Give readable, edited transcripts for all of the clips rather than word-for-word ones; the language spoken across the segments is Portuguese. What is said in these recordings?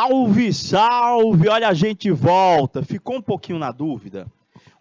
Salve, salve! Olha, a gente volta. Ficou um pouquinho na dúvida?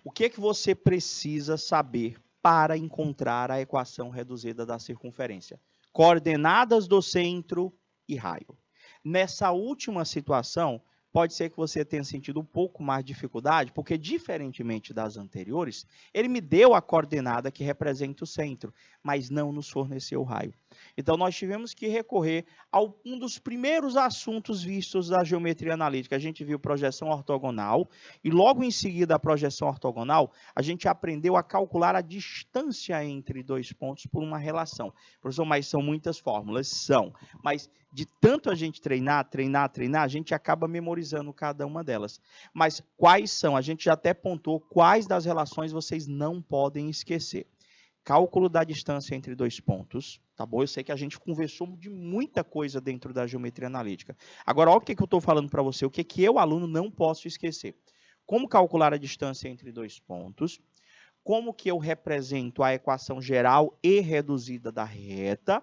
O que é que você precisa saber para encontrar a equação reduzida da circunferência? Coordenadas do centro e raio. Nessa última situação, pode ser que você tenha sentido um pouco mais de dificuldade, porque diferentemente das anteriores, ele me deu a coordenada que representa o centro, mas não nos forneceu o raio. Então, nós tivemos que recorrer a um dos primeiros assuntos vistos da geometria analítica. A gente viu projeção ortogonal, e logo em seguida a projeção ortogonal, a gente aprendeu a calcular a distância entre dois pontos por uma relação. Professor, mas são muitas fórmulas? São. Mas de tanto a gente treinar, a gente acaba memorizando cada uma delas. Mas quais são? A gente já até pontuou quais das relações vocês não podem esquecer. Cálculo da distância entre dois pontos, tá bom? Eu sei que a gente conversou de muita coisa dentro da geometria analítica. Agora, olha o que eu estou falando para você, o que eu, aluno, não posso esquecer. Como calcular a distância entre dois pontos, como que eu represento a equação geral e reduzida da reta,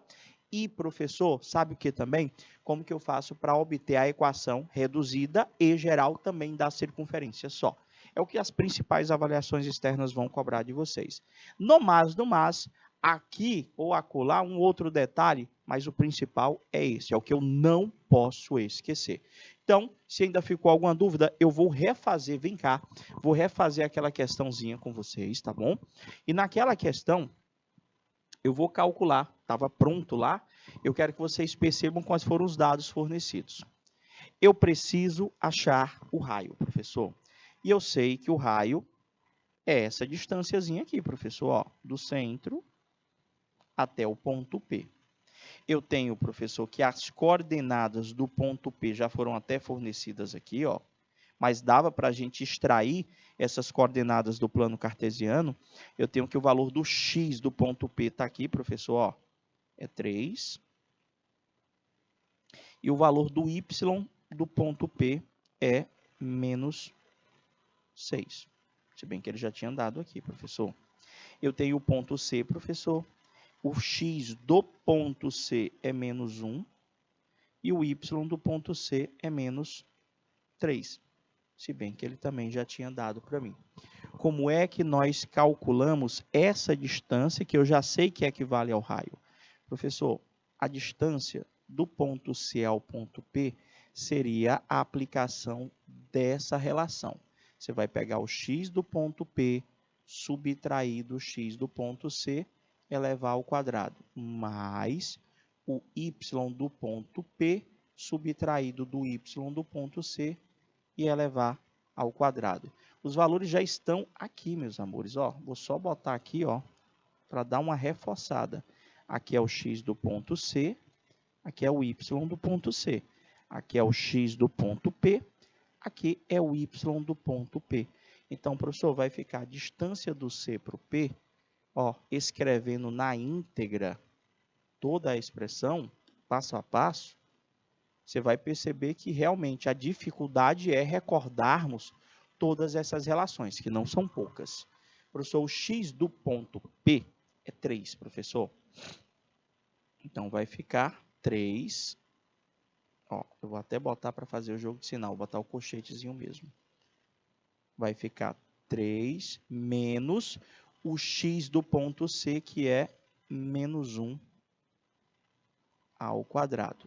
e, professor, sabe o que também? Como que eu faço para obter a equação reduzida e geral também da circunferência só. É o que as principais avaliações externas vão cobrar de vocês. No mais, aqui ou acolá, um outro detalhe, mas o principal é esse, é o que eu não posso esquecer. Então, se ainda ficou alguma dúvida, eu vou refazer, vem cá, vou refazer aquela questãozinha com vocês, tá bom? E naquela questão, eu vou calcular, estava pronto lá, eu quero que vocês percebam quais foram os dados fornecidos. Eu preciso achar o raio, professor. E eu sei que o raio é essa distânciazinha aqui, professor, ó, do centro até o ponto P. Eu tenho, professor, que as coordenadas do ponto P já foram até fornecidas aqui, ó, mas dava para a gente extrair essas coordenadas do plano cartesiano. Eu tenho que o valor do x do ponto P está aqui, professor, ó, é 3. E o valor do y do ponto P é menos 6. Se bem que ele já tinha dado aqui, professor. Eu tenho o ponto C, professor. O x do ponto C é menos 1. E o y do ponto C é menos 3. Se bem que ele também já tinha dado para mim. Como é que nós calculamos essa distância, que eu já sei que equivale ao raio? Professor, a distância do ponto C ao ponto P seria a aplicação dessa relação. Você vai pegar o x do ponto P, subtrair do x do ponto C, elevar ao quadrado, mais o y do ponto P, subtraído do y do ponto C, e elevar ao quadrado. Os valores já estão aqui, meus amores. Ó, vou só botar aqui, ó, para dar uma reforçada. Aqui é o x do ponto C, aqui é o y do ponto C. Aqui é o x do ponto P, aqui é o y do ponto P. Então, professor, vai ficar a distância do C para o P, ó, escrevendo na íntegra toda a expressão, passo a passo, você vai perceber que realmente a dificuldade é recordarmos todas essas relações, que não são poucas. Professor, o x do ponto P é 3, professor. Então, vai ficar 3. Ó, eu vou até botar para fazer o jogo de sinal, vou botar o colchetezinho mesmo. Vai ficar 3 menos o x do ponto C, que é menos 1 ao quadrado.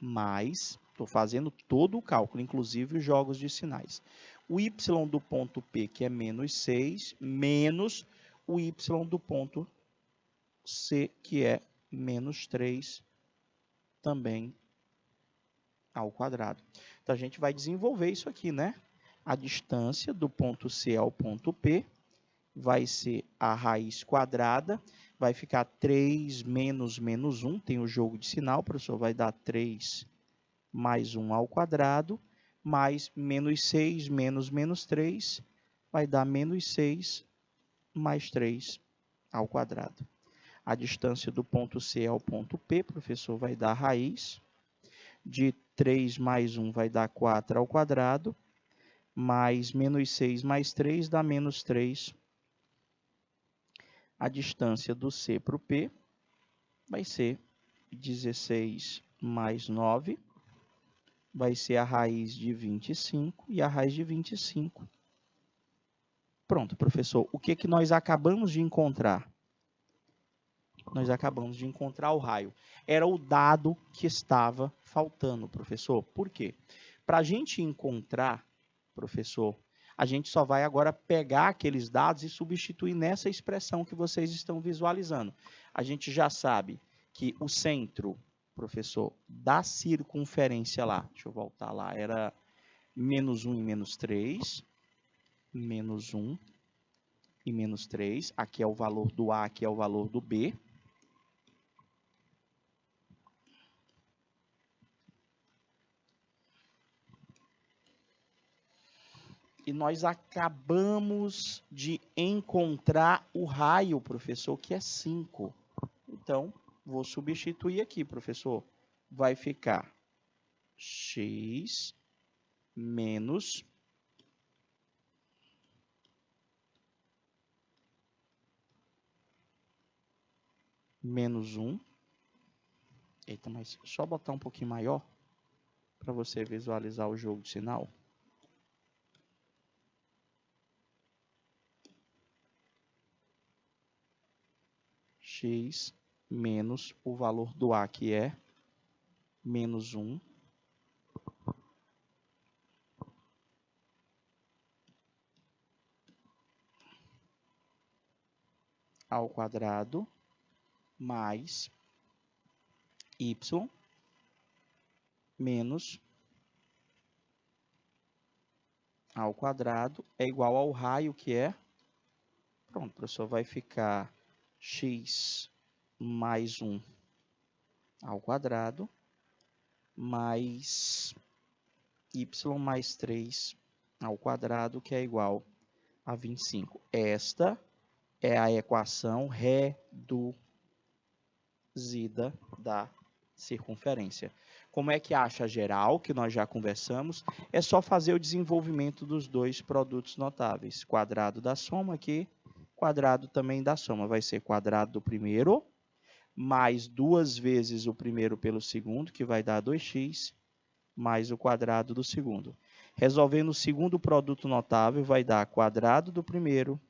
Mais, estou fazendo todo o cálculo, inclusive os jogos de sinais. O y do ponto P, que é menos 6, menos o y do ponto C, que é menos 3, também ao quadrado. Então, a gente vai desenvolver isso aqui, né? A distância do ponto C ao ponto P vai ser a raiz quadrada, vai ficar 3 menos menos 1, tem o jogo de sinal, professor, vai dar 3 mais 1 ao quadrado, mais menos 6 menos menos 3, vai dar menos 6 mais 3 ao quadrado. A distância do ponto C ao ponto P, professor, vai dar raiz de 3 mais 1 vai dar 4 ao quadrado, mais menos 6 mais 3 dá menos 3. A distância do C para o P vai ser 16 mais 9, vai ser a raiz de 25 e a raiz de 25. Pronto, professor. O que que nós acabamos de encontrar? Nós acabamos de encontrar o raio. Era o dado que estava faltando, professor. Por quê? Para a gente encontrar, professor, a gente só vai agora pegar aqueles dados e substituir nessa expressão que vocês estão visualizando. A gente já sabe que o centro, professor, da circunferência lá, deixa eu voltar lá, era menos 1 e menos 3, menos 1 e menos 3. Aqui é o valor do A, aqui é o valor do B. E nós acabamos de encontrar o raio, professor, que é 5. Então, vou substituir aqui, professor. Vai ficar x menos menos 1. Eita, mas só botar um pouquinho maior para você visualizar o jogo de sinal. X menos o valor do A, que é menos 1. Ao quadrado mais y menos ao quadrado é igual ao raio, que é... Pronto, professor, vai ficar x mais 1 ao quadrado mais y mais 3 ao quadrado, que é igual a 25. Esta é a equação reduzida da circunferência. Como é que acha a geral, que nós já conversamos? É só fazer o desenvolvimento dos dois produtos notáveis. Quadrado da soma aqui, quadrado também da soma. Vai ser quadrado do primeiro, mais 2 vezes o primeiro pelo segundo, que vai dar 2x, mais o quadrado do segundo. Resolvendo o segundo produto notável, vai dar quadrado do primeiro,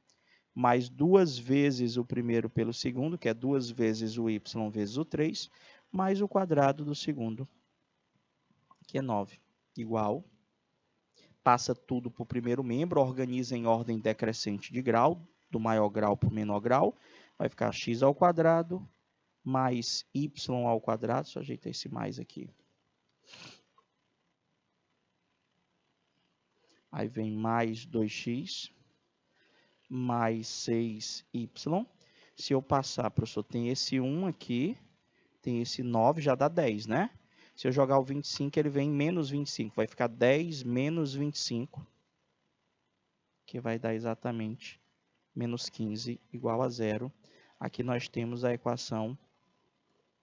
mais 2 vezes o primeiro pelo segundo, que é 2 vezes o y vezes o 3, mais o quadrado do segundo, que é 9, igual. Passa tudo para o primeiro membro, organiza em ordem decrescente de grau, do maior grau para o menor grau, vai ficar x ao quadrado, mais y ao quadrado, só ajeitar esse mais aqui. Aí vem mais 2x, mais 6y. Se eu passar, professor, tem esse 1 aqui, tem esse 9, já dá 10, né? Se eu jogar o 25, ele vem menos 25. Vai ficar 10 menos 25, que vai dar exatamente menos 15, igual a 0. Aqui nós temos a equação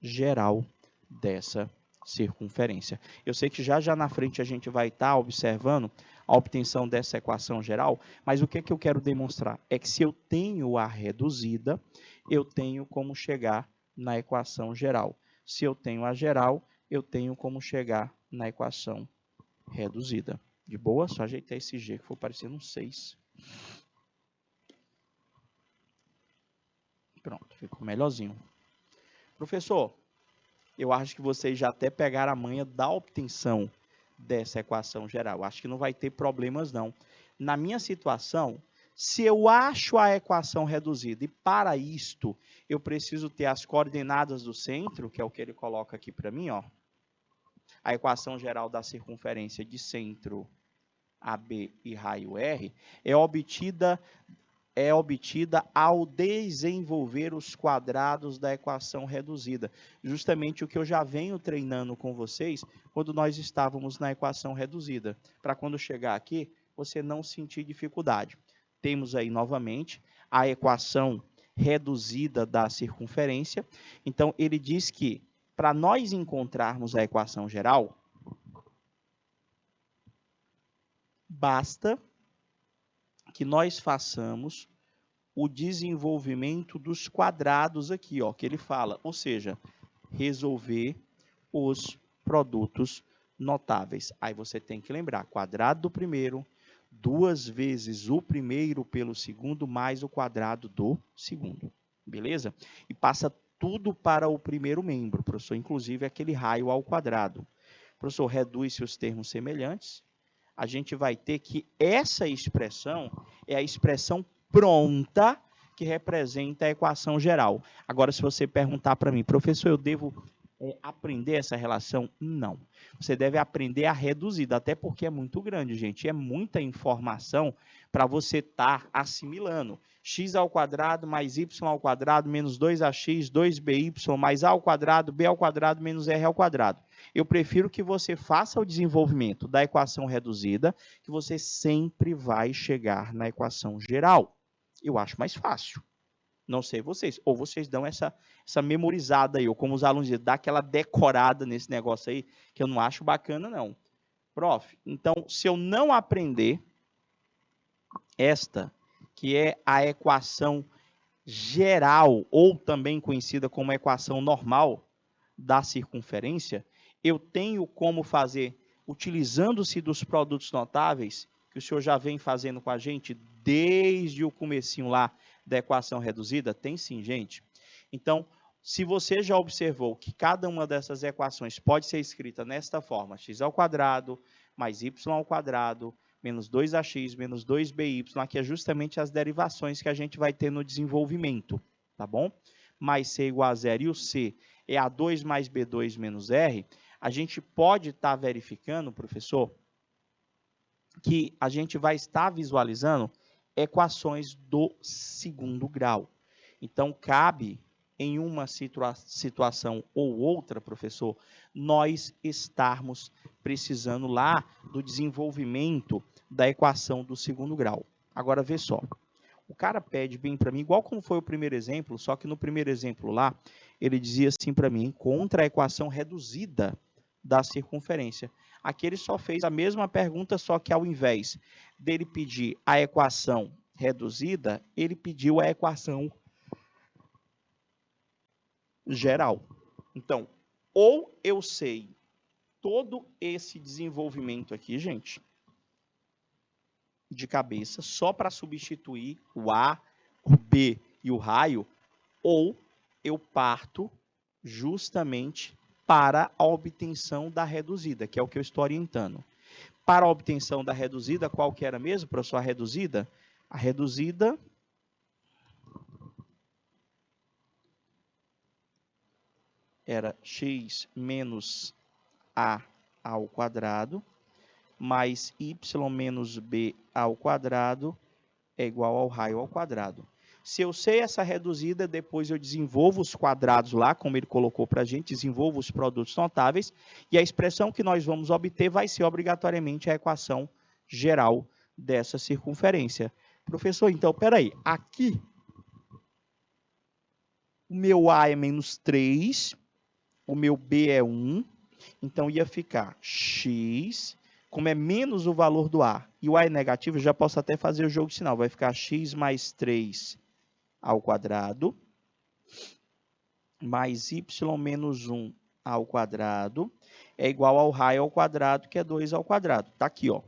geral dessa circunferência. Eu sei que já na frente a gente vai estar observando a obtenção dessa equação geral, mas o que eu quero demonstrar é que se eu tenho a reduzida, eu tenho como chegar na equação geral. Se eu tenho a geral, eu tenho como chegar na equação reduzida. De boa? Só ajeitar esse G que for parecendo um 6. Pronto, ficou melhorzinho. Professor, eu acho que vocês já até pegaram a manha da obtenção dessa equação geral. Acho que não vai ter problemas, não. Na minha situação, se eu acho a equação reduzida e para isto eu preciso ter as coordenadas do centro, que é o que ele coloca aqui para mim, ó. A equação geral da circunferência de centro AB e raio R é obtida ao desenvolver os quadrados da equação reduzida. Justamente o que eu já venho treinando com vocês quando nós estávamos na equação reduzida. Para quando chegar aqui, você não sentir dificuldade. Temos aí novamente a equação reduzida da circunferência. Então, ele diz que para nós encontrarmos a equação geral, basta que nós façamos o desenvolvimento dos quadrados aqui, ó, que ele fala, ou seja, resolver os produtos notáveis. Aí você tem que lembrar, quadrado do primeiro, 2 vezes o primeiro pelo segundo, mais o quadrado do segundo. Beleza? E passa tudo para o primeiro membro, professor, inclusive aquele raio ao quadrado. Professor, reduz-se os termos semelhantes. A gente vai ter que essa expressão é a expressão pronta que representa a equação geral. Agora, se você perguntar para mim, professor, eu devo aprender essa relação? Não. Você deve aprender a reduzida, até porque é muito grande, gente. É muita informação para você estar assimilando. X ao quadrado mais y ao quadrado menos 2ax, 2by mais a ao quadrado, b ao quadrado menos r ao quadrado. Eu prefiro que você faça o desenvolvimento da equação reduzida, que você sempre vai chegar na equação geral. Eu acho mais fácil. Não sei vocês. Ou vocês dão essa memorizada aí, ou como os alunos dizem, dá aquela decorada nesse negócio aí, que eu não acho bacana, não. Prof, então, se eu não aprender esta, que é a equação geral, ou também conhecida como equação normal da circunferência, eu tenho como fazer, utilizando-se dos produtos notáveis, que o senhor já vem fazendo com a gente desde o comecinho lá da equação reduzida? Tem sim, gente. Então, se você já observou que cada uma dessas equações pode ser escrita nesta forma, x ao quadrado mais y ao quadrado menos 2ax menos 2by, aqui é justamente as derivações que a gente vai ter no desenvolvimento, tá bom? Mais c igual a zero e o c é A2 mais B2 menos R, a gente pode estar verificando, professor, que a gente vai estar visualizando equações do segundo grau. Então, cabe em uma situação ou outra, professor, nós estarmos precisando lá do desenvolvimento da equação do segundo grau. Agora, vê só. O cara pede bem para mim, igual como foi o primeiro exemplo, só que no primeiro exemplo lá, ele dizia assim para mim, encontra a equação reduzida da circunferência. Aqui ele só fez a mesma pergunta, só que ao invés dele pedir a equação reduzida, ele pediu a equação geral. Então, ou eu sei todo esse desenvolvimento aqui, gente, de cabeça, só para substituir o A, o B e o raio, ou eu parto justamente para a obtenção da reduzida, que é o que eu estou orientando. Para a obtenção da reduzida, qual que era mesmo, professor? A reduzida era x menos a ao quadrado mais y menos b ao quadrado é igual ao raio ao quadrado. Se eu sei essa reduzida, depois eu desenvolvo os quadrados lá, como ele colocou para a gente, desenvolvo os produtos notáveis, e a expressão que nós vamos obter vai ser obrigatoriamente a equação geral dessa circunferência. Professor, então, peraí, aqui o meu A é menos 3, o meu B é 1, então ia ficar x, como é menos o valor do A, e o A é negativo, eu já posso até fazer o jogo de sinal, vai ficar x mais 3 ao quadrado, mais y menos 1 ao quadrado, é igual ao raio ao quadrado, que é 2 ao quadrado. Está aqui, ó.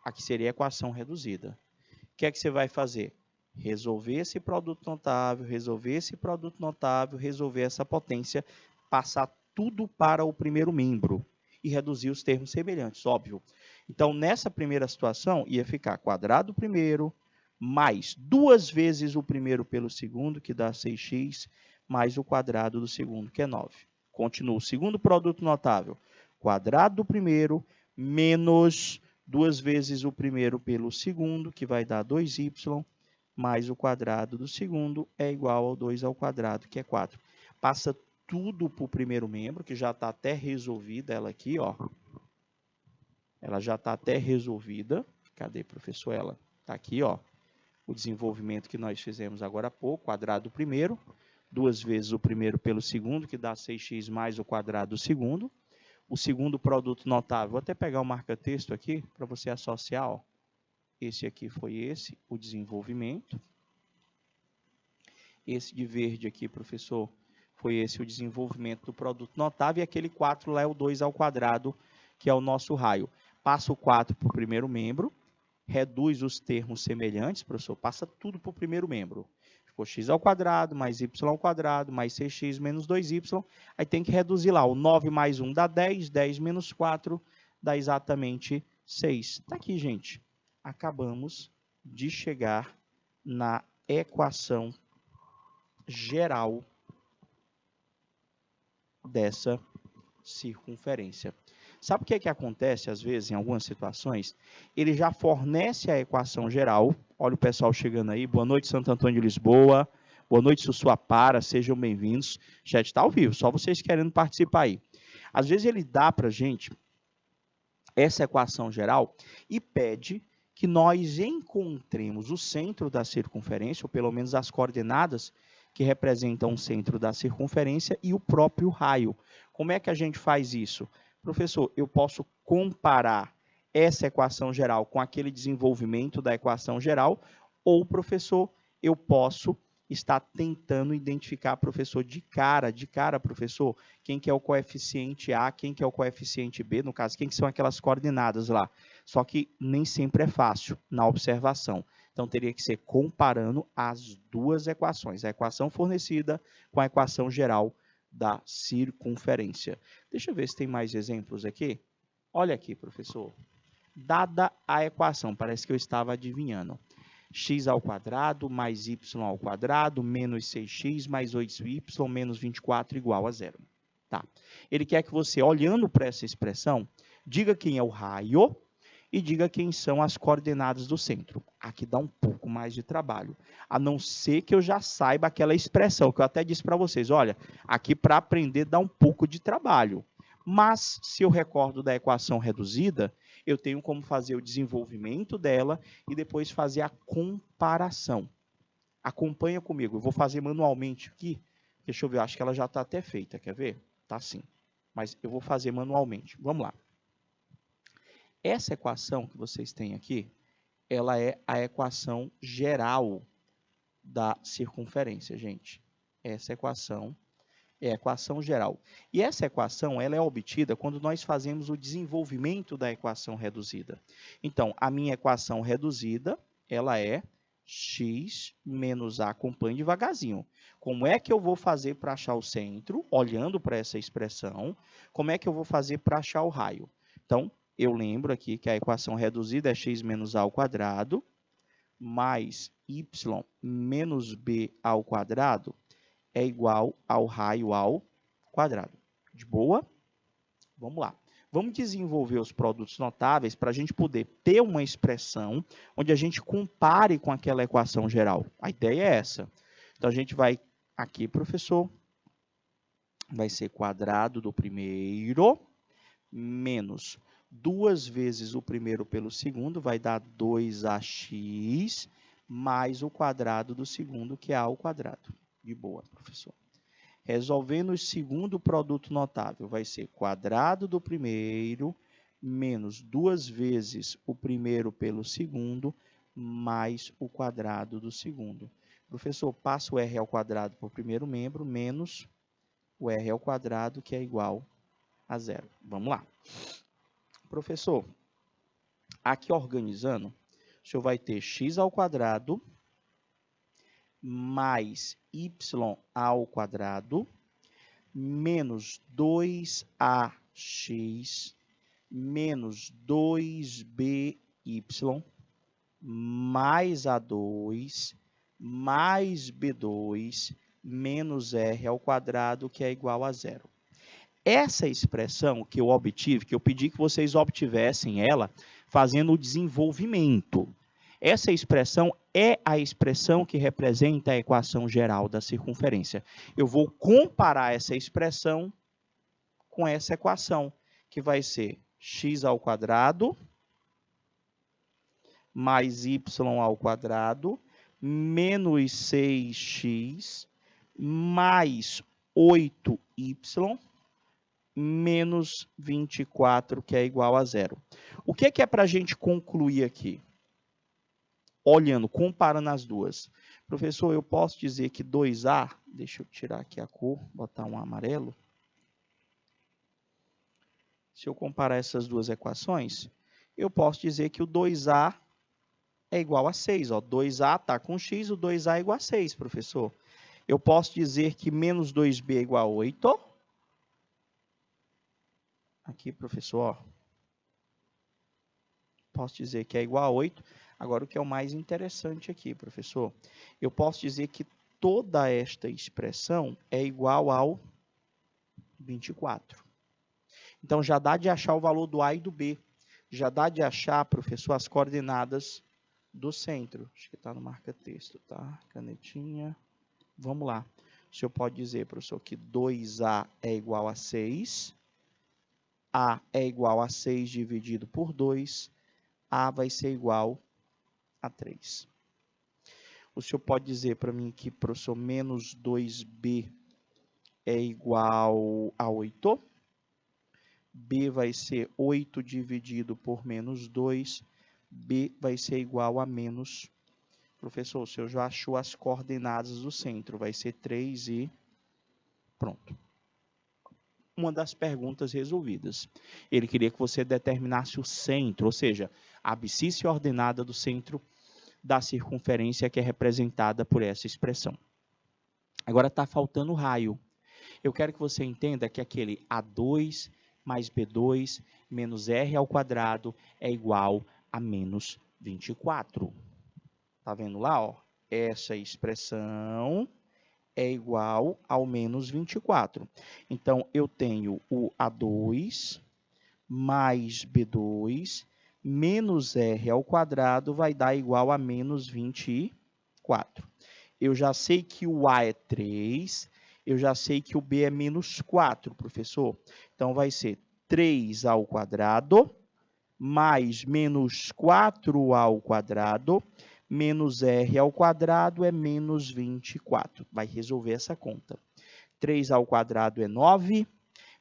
Aqui seria a equação reduzida. O que é que você vai fazer? Resolver esse produto notável, resolver esse produto notável, resolver essa potência, passar tudo para o primeiro membro e reduzir os termos semelhantes, óbvio. Então, nessa primeira situação, ia ficar quadrado primeiro, mais 2 vezes o primeiro pelo segundo, que dá 6x, mais o quadrado do segundo, que é 9. Continua o segundo produto notável. Quadrado do primeiro, menos 2 vezes o primeiro pelo segundo, que vai dar 2y, mais o quadrado do segundo é igual ao 2 ao quadrado, que é 4. Passa tudo para o primeiro membro, que já está até resolvida ela aqui, ó. Ela já está até resolvida. Cadê, professor? Ela está aqui, ó. O desenvolvimento que nós fizemos agora há pouco, quadrado do primeiro, 2 vezes o primeiro pelo segundo, que dá 6x mais o quadrado do segundo. O segundo produto notável, vou até pegar o marca-texto aqui, para você associar, ó. Esse aqui foi esse, o desenvolvimento. Esse de verde aqui, professor, foi esse o desenvolvimento do produto notável. E aquele 4 lá é o 2 ao quadrado, que é o nosso raio. Passa o 4 para o primeiro membro, reduz os termos semelhantes, professor, passa tudo para o primeiro membro. Ficou x ao quadrado, mais y ao quadrado, mais 6x menos 2y. Aí tem que reduzir lá. O 9 mais 1 dá 10, 10 menos 4 dá exatamente 6. Está aqui, gente. Acabamos de chegar na equação geral dessa circunferência. Sabe o que acontece, às vezes, em algumas situações? Ele já fornece a equação geral. Olha o pessoal chegando aí. Boa noite, Santo Antônio de Lisboa. Boa noite, Sussuapara. Sejam bem-vindos. O chat está ao vivo, só vocês querendo participar aí. Às vezes ele dá para a gente essa equação geral e pede que nós encontremos o centro da circunferência, ou pelo menos as coordenadas que representam o centro da circunferência e o próprio raio. Como é que a gente faz isso? Professor, eu posso comparar essa equação geral com aquele desenvolvimento da equação geral, ou, professor, eu posso estar tentando identificar, professor, de cara, professor, quem que é o coeficiente A, quem que é o coeficiente B, no caso, quem que são aquelas coordenadas lá. Só que nem sempre é fácil na observação. Então, teria que ser comparando as duas equações, a equação fornecida com a equação geral da circunferência. Deixa eu ver se tem mais exemplos aqui. Olha aqui, professor. Dada a equação, parece que eu estava adivinhando. X ao quadrado mais y ao quadrado menos 6x mais 8y menos 24 igual a zero. Tá. Ele quer que você, olhando para essa expressão, diga quem é o raio e diga quem são as coordenadas do centro. Aqui dá um pouco mais de trabalho, a não ser que eu já saiba aquela expressão, que eu até disse para vocês, olha, aqui para aprender dá um pouco de trabalho. Mas, se eu recordo da equação reduzida, eu tenho como fazer o desenvolvimento dela e depois fazer a comparação. Acompanha comigo, eu vou fazer manualmente aqui. Deixa eu ver, acho que ela já está até feita, quer ver? Tá sim, mas eu vou fazer manualmente. Vamos lá. Essa equação que vocês têm aqui, ela é a equação geral da circunferência, gente. Essa equação é a equação geral. E essa equação ela é obtida quando nós fazemos o desenvolvimento da equação reduzida. Então, a minha equação reduzida, ela é x menos a, acompanhe devagarzinho. Como é que eu vou fazer para achar o centro? Olhando para essa expressão. Como é que eu vou fazer para achar o raio? Então, eu lembro aqui que a equação reduzida é x menos a ao quadrado mais y menos b ao quadrado é igual ao raio ao quadrado. De boa? Vamos lá. Vamos desenvolver os produtos notáveis para a gente poder ter uma expressão onde a gente compare com aquela equação geral. A ideia é essa. Então, a gente vai aqui, professor, vai ser quadrado do primeiro menos 2 vezes o primeiro pelo segundo, vai dar 2ax, mais o quadrado do segundo, que é a ao quadrado. De boa, professor. Resolvendo o segundo produto notável, vai ser quadrado do primeiro, menos 2 vezes o primeiro pelo segundo, mais o quadrado do segundo. Professor, passa o r ao quadrado para o primeiro membro, menos o r ao quadrado, que é igual a zero. Vamos lá. Professor, aqui organizando, o senhor vai ter x ao quadrado mais y ao quadrado menos 2ax menos 2by mais a2 mais b2 menos r ao quadrado, que é igual a zero. Essa expressão que eu obtive, que eu pedi que vocês obtivessem ela fazendo o desenvolvimento. Essa expressão é a expressão que representa a equação geral da circunferência. Eu vou comparar essa expressão com essa equação, que vai ser x ao quadrado mais y ao quadrado menos 6x mais 8y menos 24, que é igual a zero. O que é para a gente concluir aqui? Olhando, comparando as duas. Professor, eu posso dizer que 2A, deixa eu tirar aqui a cor, botar um amarelo. se eu comparar essas duas equações, eu posso dizer que o 2a é igual a 6. Ó. 2a está com x, o 2a é igual a 6, professor. Eu posso dizer que menos 2b é igual a 8. Aqui, professor, ó. Posso dizer que é igual a 8. Agora, o que é o mais interessante aqui, professor? Eu posso dizer que toda esta expressão é igual ao 24. Então, já dá de achar o valor do A e do B. Já dá de achar, professor, as coordenadas do centro. Acho que está no marca-texto, tá? Canetinha. Vamos lá. O senhor pode dizer, professor, que 2A é igual a 6. A é igual a 6 dividido por 2. A vai ser igual a 3. O senhor pode dizer para mim que, professor, menos 2B é igual a 8. B vai ser 8 dividido por menos 2. B vai ser igual a menos... Professor, o senhor já achou as coordenadas do centro. Vai ser 3 e pronto. Uma das perguntas resolvidas. Ele queria que você determinasse o centro, ou seja, a abscissa ordenada do centro da circunferência que é representada por essa expressão. Agora está faltando o raio. Eu quero que você entenda que aquele A2 mais B2 menos R ao quadrado é igual a menos 24. Está vendo lá? Ó? Essa expressão é igual ao menos 24. Então, eu tenho o A2 mais B2 menos R ao quadrado vai dar igual a menos 24. Eu já sei que o A é 3, eu já sei que o B é menos 4, professor. Então, vai ser 3 ao quadrado mais menos 4 ao quadrado menos R ao quadrado é menos 24. Vai resolver essa conta. 3 ao quadrado é 9,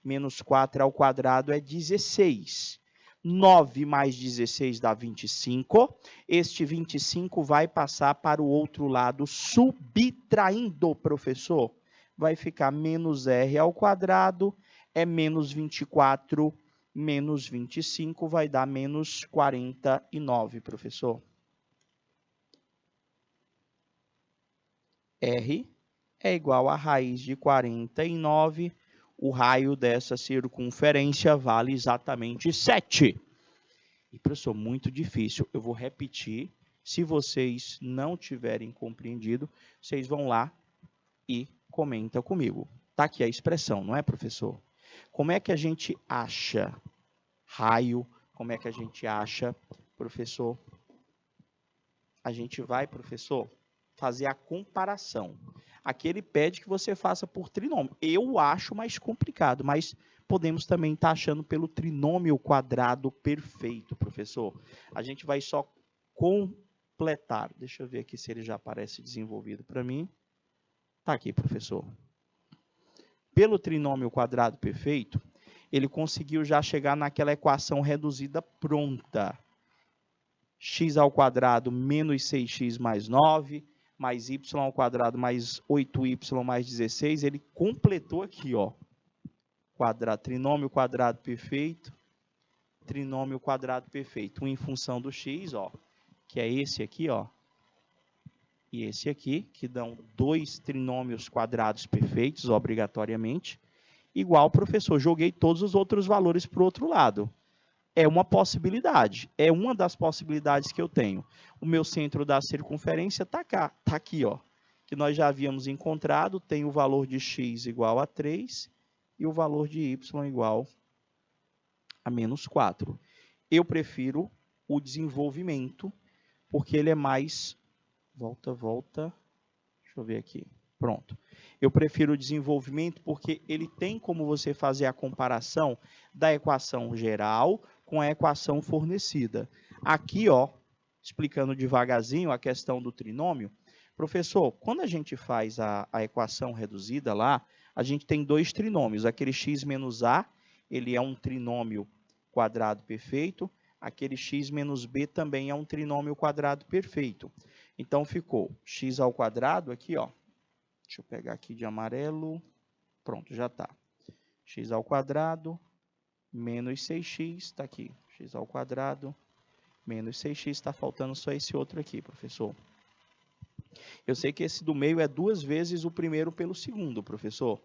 menos 4 ao quadrado é 16. 9 mais 16 dá 25. Este 25 vai passar para o outro lado, subtraindo, professor. Vai ficar menos R ao quadrado é menos 24, menos 25 vai dar menos 49, professor. R é igual a raiz de 49. O raio dessa circunferência vale exatamente 7. E, professor, muito difícil. Eu vou repetir. Se vocês não tiverem compreendido, vocês vão lá e comentam comigo. Está aqui a expressão, não é, professor? Como é que a gente acha raio? Como é que a gente acha, professor? A gente vai, professor, fazer a comparação. Aqui ele pede que você faça por trinômio. Eu acho mais complicado, mas podemos também estar achando pelo trinômio quadrado perfeito, professor. A gente vai só completar. Deixa eu ver aqui se ele já aparece desenvolvido para mim. Está aqui, professor. Pelo trinômio quadrado perfeito, ele conseguiu já chegar naquela equação reduzida pronta. X ao quadrado menos 6x mais 9, mais y ao quadrado mais 8y mais 16. Ele completou aqui, ó. Trinômio quadrado perfeito. Trinômio quadrado perfeito. Um em função do x, ó, que é esse aqui, ó. E esse aqui, que dão dois trinômios quadrados perfeitos, obrigatoriamente. Igual, professor, joguei todos os outros valores para o outro lado. É uma possibilidade, é uma das possibilidades que eu tenho. O meu centro da circunferência está cá, está aqui, ó, que nós já havíamos encontrado, tem o valor de x igual a 3 e o valor de y igual a menos 4. Eu prefiro o desenvolvimento, porque ele é mais... Volta. Deixa eu ver aqui. Pronto. Eu prefiro o desenvolvimento porque ele tem como você fazer a comparação da equação geral com a equação fornecida. Aqui, ó, explicando devagarzinho a questão do trinômio. Professor, quando a gente faz a equação reduzida lá, a gente tem dois trinômios. Aquele x menos a, ele é um trinômio quadrado perfeito. Aquele x menos b também é um trinômio quadrado perfeito. Então, ficou x ao quadrado aqui, ó. Deixa eu pegar aqui de amarelo. Pronto, já está. X ao quadrado menos 6x, está aqui, x ao quadrado, menos 6x, está faltando só esse outro aqui, professor. Eu sei que esse do meio é 2 vezes o primeiro pelo segundo, professor.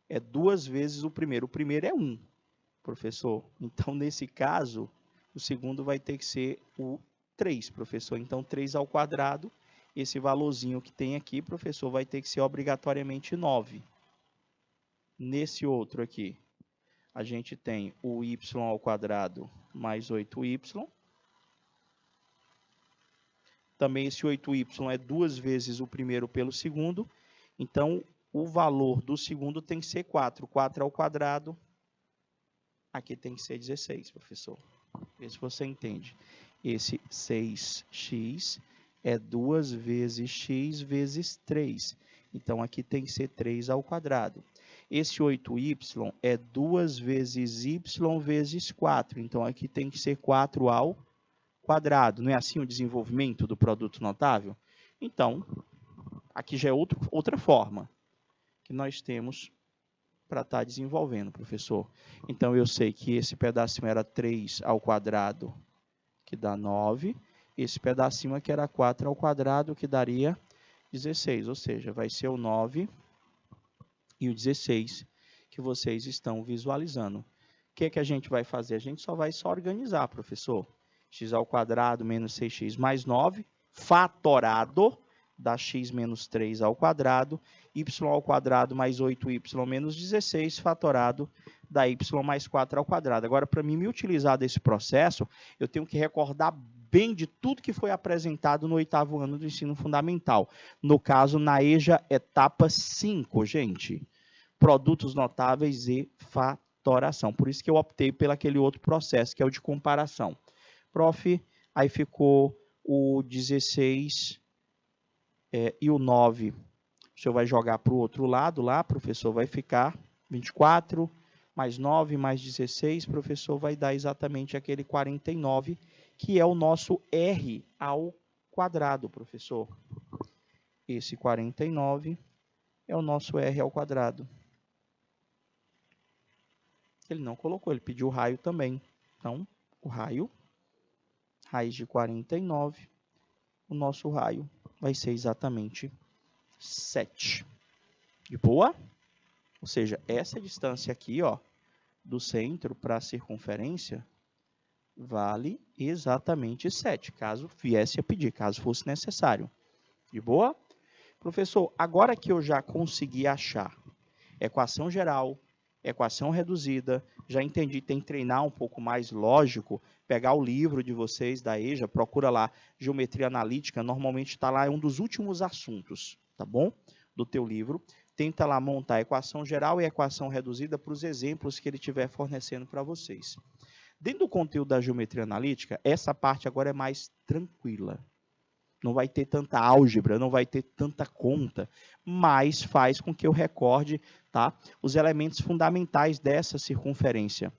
É 2 vezes o primeiro é 1, professor. Então, nesse caso, o segundo vai ter que ser o 3, professor. Então, 3 ao quadrado, esse valorzinho que tem aqui, professor, vai ter que ser obrigatoriamente 9. Nesse outro aqui, a gente tem o y ao quadrado mais 8y. Também esse 8y é 2 vezes o primeiro pelo segundo. Então, o valor do segundo tem que ser 4. 4 ao quadrado, aqui tem que ser 16, professor. Vê se você entende. Esse 6x é 2 vezes x vezes 3. Então, aqui tem que ser 3 ao quadrado. Esse 8y é 2 vezes y vezes 4. Então, aqui tem que ser 4 ao quadrado. Não é assim o desenvolvimento do produto notável? Então, aqui já é outra forma que nós temos para estar desenvolvendo, professor. Então, eu sei que esse pedacinho era 3 ao quadrado, que dá 9. Esse pedacinho aqui era 4 ao quadrado, que daria 16. Ou seja, vai ser o 9 e o 16 que vocês estão visualizando. O que é que a gente vai fazer? A gente só vai organizar, professor. X ao quadrado menos 6x mais 9, fatorado, dá x menos 3 ao quadrado, y ao quadrado mais 8y menos 16, fatorado, dá y mais 4 ao quadrado. Agora, para mim me utilizar desse processo, eu tenho que recordar bem de tudo que foi apresentado no 8º ano do ensino fundamental. No caso, na EJA, etapa 5, gente. Produtos notáveis e fatoração. Por isso que eu optei pelo aquele outro processo, que é o de comparação. Prof, aí ficou o 16 e o 9. O senhor vai jogar para o outro lado lá, professor, vai ficar 24 mais 9 mais 16, professor, vai dar exatamente aquele 49, que é o nosso R ao quadrado, professor. Esse 49 é o nosso R ao quadrado. Ele não colocou, ele pediu o raio também. Então, o raio, raiz de 49, o nosso raio vai ser exatamente 7. De boa? Ou seja, essa distância aqui, ó, do centro para a circunferência, vale exatamente 7, caso viesse a pedir, caso fosse necessário. De boa? Professor, agora que eu já consegui achar equação geral, equação reduzida, já entendi, tem que treinar um pouco mais, lógico, pegar o livro de vocês da EJA, procura lá, geometria analítica, normalmente está lá, é um dos últimos assuntos, tá bom? Do teu livro, tenta lá montar a equação geral e a equação reduzida para os exemplos que ele estiver fornecendo para vocês. Dentro do conteúdo da geometria analítica, essa parte agora é mais tranquila. Não vai ter tanta álgebra, não vai ter tanta conta, mas faz com que eu recorde, tá, os elementos fundamentais dessa circunferência.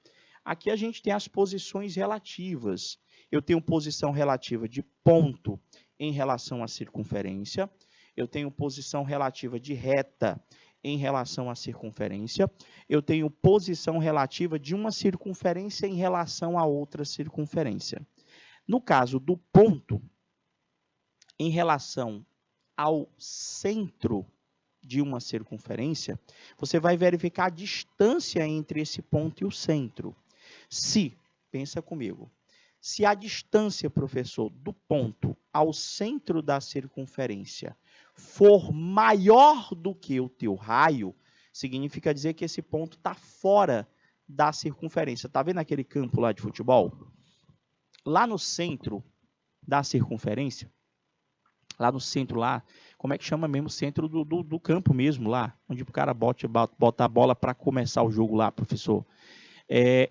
Aqui a gente tem as posições relativas. Eu tenho posição relativa de ponto em relação à circunferência. Eu tenho posição relativa de reta em relação à circunferência. Eu tenho posição relativa de uma circunferência em relação a outra circunferência. No caso do ponto, em relação ao centro de uma circunferência, você vai verificar a distância entre esse ponto e o centro. Se, pensa comigo, se a distância, professor, do ponto ao centro da circunferência for maior do que o teu raio, significa dizer que esse ponto está fora da circunferência. Está vendo aquele campo lá de futebol? Lá no centro da circunferência, lá no centro, lá, como é que chama mesmo? Centro do campo mesmo, lá, onde o cara bota a bola para começar o jogo lá, professor.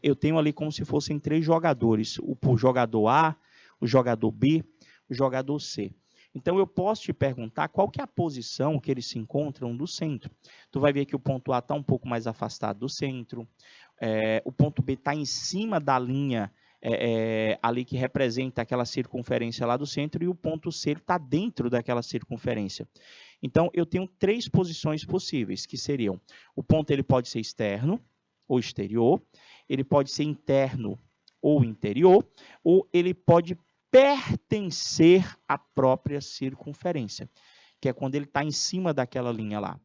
Eu tenho ali como se fossem 3 jogadores, o jogador A, o jogador B, o jogador C. Então, eu posso te perguntar qual que é a posição que eles se encontram do centro. Tu vai ver que o ponto A está um pouco mais afastado do centro, o ponto B está em cima da linha ali que representa aquela circunferência lá do centro, e o ponto C está dentro daquela circunferência. Então, eu tenho 3 posições possíveis, que seriam, o ponto ele pode ser externo ou exterior, ele pode ser interno ou interior, ou ele pode pertencer à própria circunferência, que é quando ele está em cima daquela linha lá.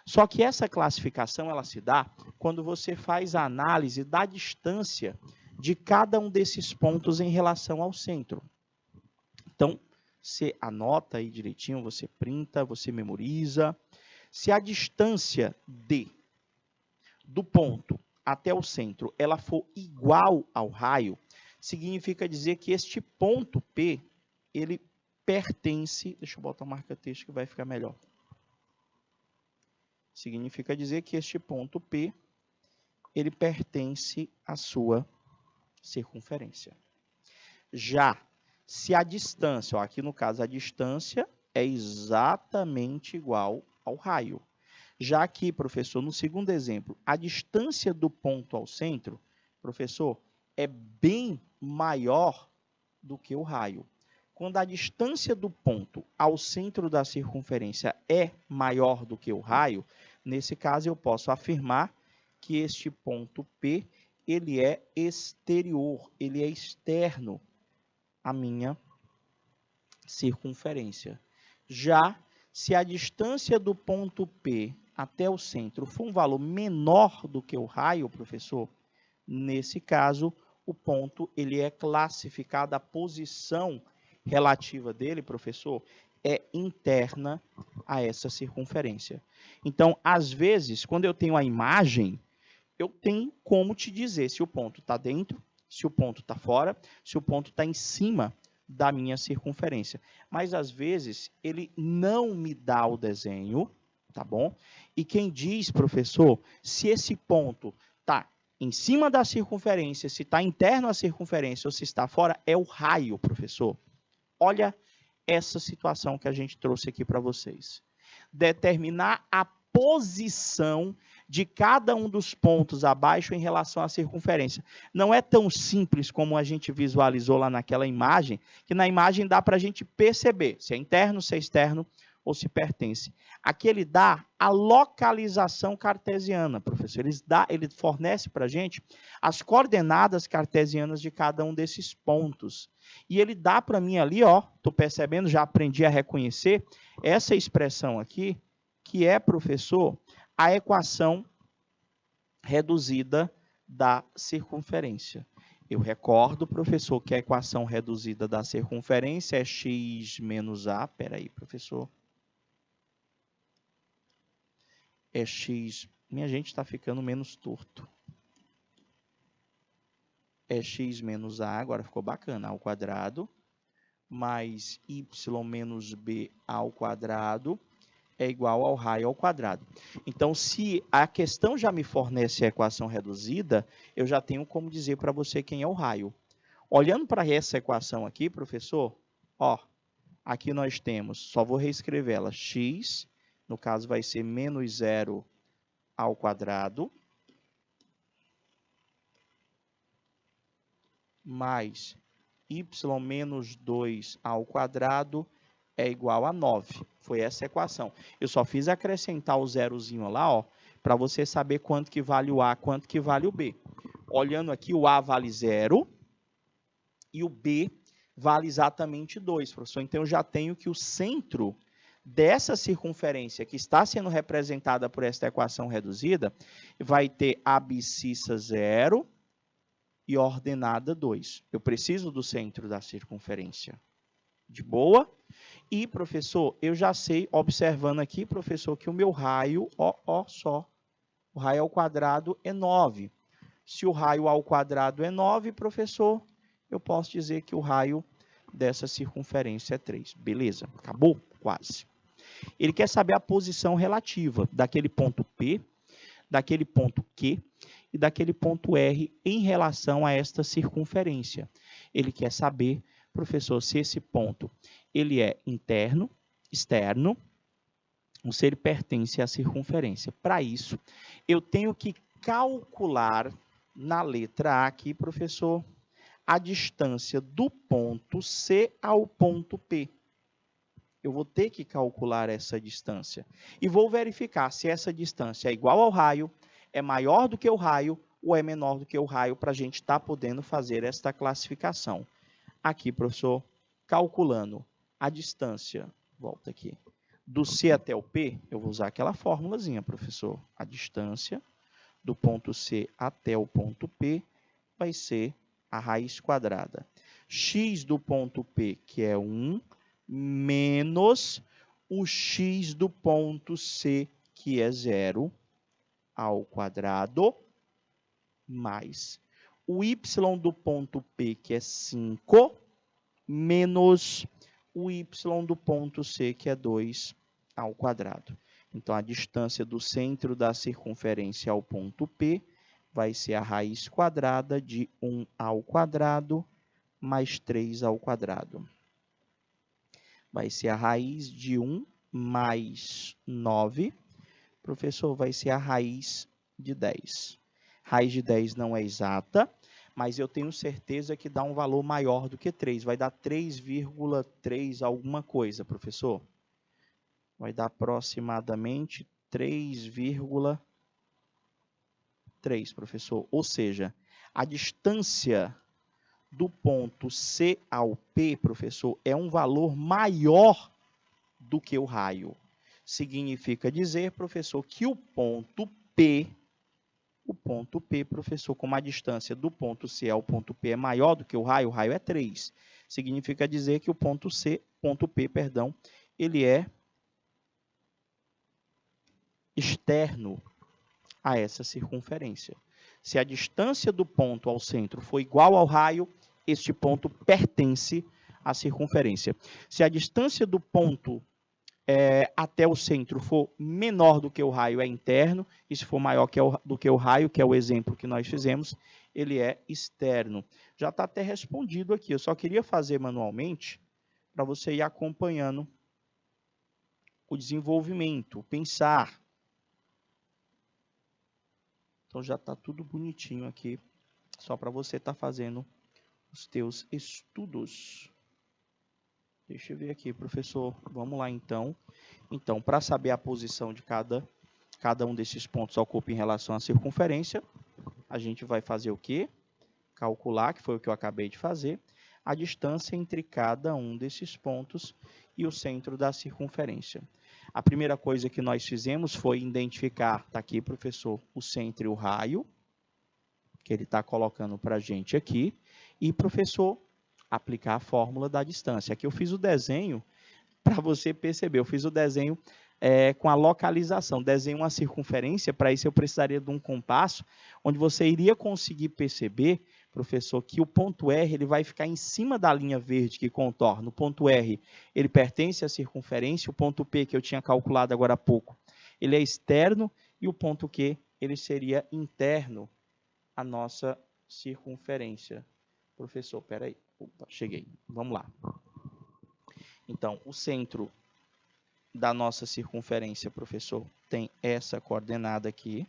Só que essa classificação ela se dá quando você faz a análise da distância de cada um desses pontos em relação ao centro. Então, você anota aí direitinho, você printa, você memoriza. Se a distância do ponto até o centro ela for igual ao raio, significa dizer que este ponto P, ele pertence... Deixa eu botar o marca-texto que vai ficar melhor. Significa dizer que este ponto P, ele pertence à sua circunferência. Já se a distância, ó, aqui no caso a distância é exatamente igual ao raio. Já aqui, professor, no segundo exemplo, a distância do ponto ao centro, professor, é bem maior do que o raio. Quando a distância do ponto ao centro da circunferência é maior do que o raio, nesse caso eu posso afirmar que este ponto P, ele é exterior, ele é externo à minha circunferência. Já se a distância do ponto P até o centro for um valor menor do que o raio, professor, nesse caso, o ponto ele é classificado, a posição relativa dele, professor, é interna a essa circunferência. Então, às vezes, quando eu tenho a imagem, eu tenho como te dizer se o ponto está dentro, se o ponto está fora, se o ponto está em cima da minha circunferência. Mas, às vezes, ele não me dá o desenho, tá bom? E quem diz, professor, se esse ponto está em cima da circunferência, se está interno à circunferência ou se está fora, é o raio, professor. Olha essa situação que a gente trouxe aqui para vocês. Determinar a posição de cada um dos pontos abaixo em relação à circunferência. Não é tão simples como a gente visualizou lá naquela imagem, que na imagem dá para a gente perceber se é interno, se é externo ou se pertence. Aqui ele dá a localização cartesiana, professor. Ele fornece para a gente as coordenadas cartesianas de cada um desses pontos. E ele dá para mim ali, ó, estou percebendo, já aprendi a reconhecer essa expressão aqui, que é, professor, a equação reduzida da circunferência. Eu recordo, professor, que a equação reduzida da circunferência é x menos a. Espera aí, professor. É x. Minha gente está ficando menos torto. É x menos a, agora ficou bacana, ao quadrado, mais y menos b ao quadrado é igual ao raio ao quadrado. Então, se a questão já me fornece a equação reduzida, eu já tenho como dizer para você quem é o raio. Olhando para essa equação aqui, professor, ó, aqui nós temos, só vou reescrever ela, x, no caso vai ser menos 0 ao quadrado, mais y menos 2 ao quadrado é igual a 9. Foi essa a equação. Eu só fiz acrescentar o zerozinho lá, ó, para você saber quanto que vale o A, quanto que vale o B. Olhando aqui, o A vale 0 e o B vale exatamente 2, professor. Então, eu já tenho que o centro dessa circunferência que está sendo representada por esta equação reduzida vai ter abscissa 0 e ordenada 2. Eu preciso do centro da circunferência. De boa? E, professor, eu já sei, observando aqui, professor, que o meu raio, o raio ao quadrado é 9. Se o raio ao quadrado é 9, professor, eu posso dizer que o raio dessa circunferência é 3. Beleza? Acabou? Quase. Ele quer saber a posição relativa daquele ponto P, daquele ponto Q e daquele ponto R em relação a esta circunferência. Ele quer saber, professor, se esse ponto ele é interno, externo, ou se ele pertence à circunferência. Para isso, eu tenho que calcular na letra A aqui, professor, a distância do ponto C ao ponto P. Eu vou ter que calcular essa distância. E vou verificar se essa distância é igual ao raio, é maior do que o raio ou é menor do que o raio para a gente estar podendo fazer esta classificação. Aqui, professor, calculando a distância, volta aqui, do C até o P, eu vou usar aquela fórmulazinha, professor. A distância do ponto C até o ponto P vai ser a raiz quadrada. X do ponto P, que é 1, menos o x do ponto C, que é 0, ao quadrado, mais o y do ponto P, que é 5, menos o y do ponto C, que é 2, ao quadrado. Então, a distância do centro da circunferência ao ponto P vai ser a raiz quadrada de 1 ao quadrado mais 3 ao quadrado. Vai ser a raiz de 1 mais 9. Professor, vai ser a raiz de 10. Raiz de 10 não é exata, mas eu tenho certeza que dá um valor maior do que 3. Vai dar 3,3 alguma coisa, professor. Vai dar aproximadamente 3,3, professor. Ou seja, a distância do ponto C ao P, professor, é um valor maior do que o raio. Significa dizer, professor, que o ponto P, professor, como a distância do ponto C ao ponto P é maior do que o raio é 3. Significa dizer que o ponto P, ele é externo a essa circunferência. Se a distância do ponto ao centro for igual ao raio, este ponto pertence à circunferência. Se a distância do ponto até o centro for menor do que o raio, é interno, e se for maior do que o raio, que é o exemplo que nós fizemos, ele é externo. Já está até respondido aqui, eu só queria fazer manualmente, para você ir acompanhando o desenvolvimento, o pensar. Então, já está tudo bonitinho aqui, só para você estar fazendo os teus estudos. Deixa eu ver aqui, professor. Vamos lá, então. Então, para saber a posição de cada um desses pontos ocupa em relação à circunferência, a gente vai fazer o quê? Calcular, que foi o que eu acabei de fazer, a distância entre cada um desses pontos e o centro da circunferência. A primeira coisa que nós fizemos foi identificar, está aqui, professor, o centro e o raio, que ele está colocando para a gente aqui, e, professor, aplicar a fórmula da distância. Aqui eu fiz o desenho para você perceber, eu fiz o desenho com a localização, desenho uma circunferência, para isso eu precisaria de um compasso, onde você iria conseguir perceber, professor, que o ponto R ele vai ficar em cima da linha verde que contorna. O ponto R ele pertence à circunferência, o ponto P que eu tinha calculado agora há pouco, ele é externo, e o ponto Q ele seria interno à nossa circunferência. Professor, espera aí, cheguei, vamos lá. Então, o centro da nossa circunferência, professor, tem essa coordenada aqui.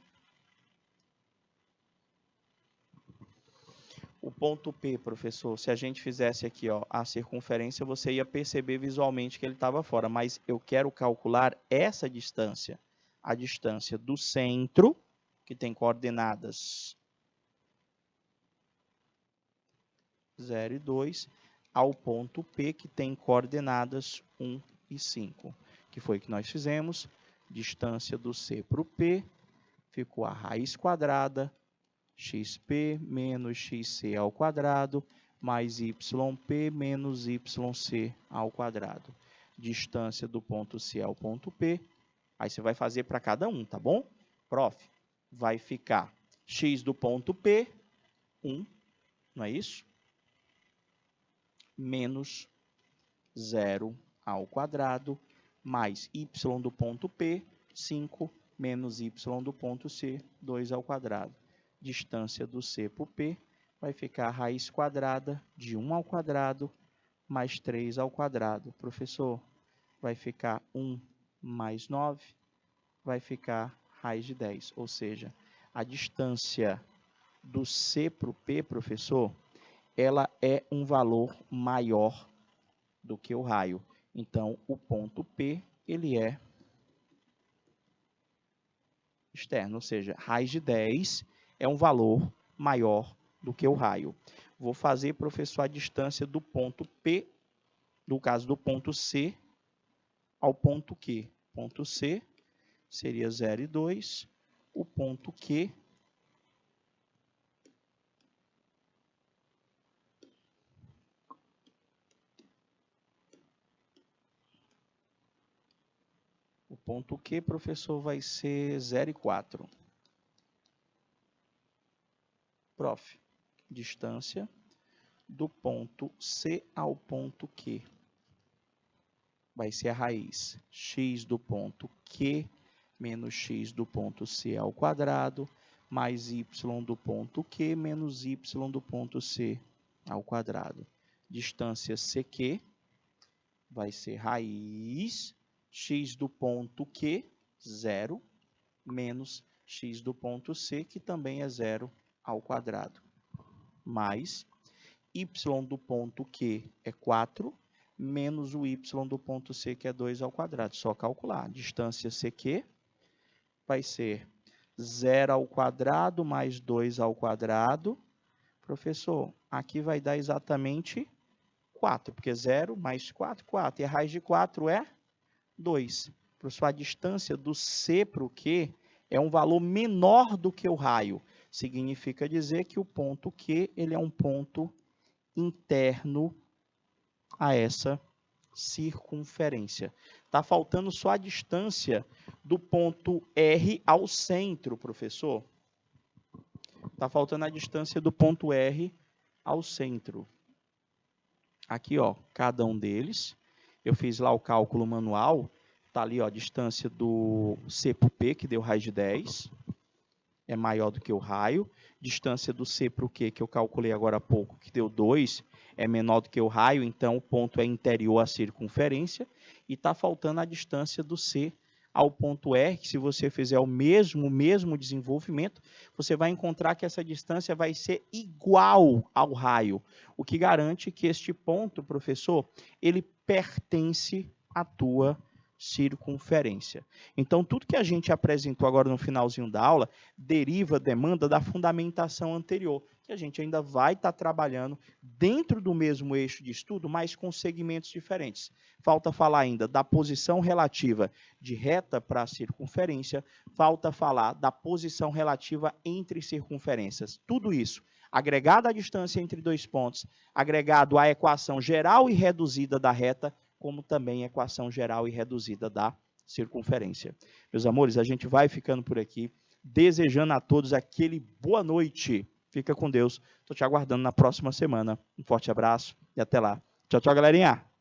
O ponto P, professor, se a gente fizesse aqui a circunferência, você ia perceber visualmente que ele estava fora, mas eu quero calcular essa distância, a distância do centro, que tem coordenadas 0 e 2, ao ponto P, que tem coordenadas 1 e 5. Que foi o que nós fizemos? Distância do C para o P, ficou a raiz quadrada, xp menos xc ao quadrado, mais yp menos yc ao quadrado. Distância do ponto C ao ponto P, aí você vai fazer para cada um, tá bom? Prof, vai ficar x do ponto P, 1, não é isso? Menos 0 ao quadrado, mais y do ponto P, 5, menos y do ponto C, 2 ao quadrado. Distância do C para o P vai ficar a raiz quadrada de 1 ao quadrado, mais 3 ao quadrado. Professor, vai ficar 1 mais 9, vai ficar raiz de 10. Ou seja, a distância do C para o P, professor, ela é um valor maior do que o raio. Então, o ponto P, ele é externo, ou seja, raiz de 10 é um valor maior do que o raio. Vou fazer, professor, a distância do ponto P, no caso do ponto C, ao ponto Q. Ponto C seria 0 e 2, o ponto Q ponto Q, professor, vai ser 0 e 4. Prof, distância do ponto C ao ponto Q vai ser a raiz x do ponto Q menos x do ponto C ao quadrado, mais y do ponto Q menos y do ponto C ao quadrado. Distância CQ vai ser raiz x do ponto Q, 0, menos x do ponto C, que também é 0, ao quadrado. Mais y do ponto Q é 4, menos o y do ponto C, que é 2 ao quadrado. Só calcular. Distância CQ vai ser 0 ao quadrado mais 2 ao quadrado. Professor, aqui vai dar exatamente 4, porque 0 mais 4, 4. E a raiz de 4 é 2. Professor, a distância do C para o Q é um valor menor do que o raio. Significa dizer que o ponto Q ele é um ponto interno a essa circunferência. Está faltando só a distância do ponto R ao centro, professor. Está faltando a distância do ponto R ao centro. Aqui, ó, cada um deles. Eu fiz lá o cálculo manual. Está ali, ó, a distância do C para o P, que deu raiz de 10. É maior do que o raio. Distância do C para o Q, que eu calculei agora há pouco, que deu 2, é menor do que o raio, então o ponto é interior à circunferência. E está faltando a distância do C ao ponto R, que se você fizer o mesmo desenvolvimento, você vai encontrar que essa distância vai ser igual ao raio, o que garante que este ponto, professor, ele pertence à tua circunferência. Então, tudo que a gente apresentou agora no finalzinho da aula demanda da fundamentação anterior, que a gente ainda vai estar trabalhando dentro do mesmo eixo de estudo, mas com segmentos diferentes. Falta falar ainda da posição relativa de reta para a circunferência, falta falar da posição relativa entre circunferências. Tudo isso agregado à distância entre dois pontos, agregado à equação geral e reduzida da reta, como também a equação geral e reduzida da circunferência. Meus amores, a gente vai ficando por aqui, desejando a todos aquele boa noite. Fica com Deus. Estou te aguardando na próxima semana. Um forte abraço e até lá. Tchau, tchau, galerinha.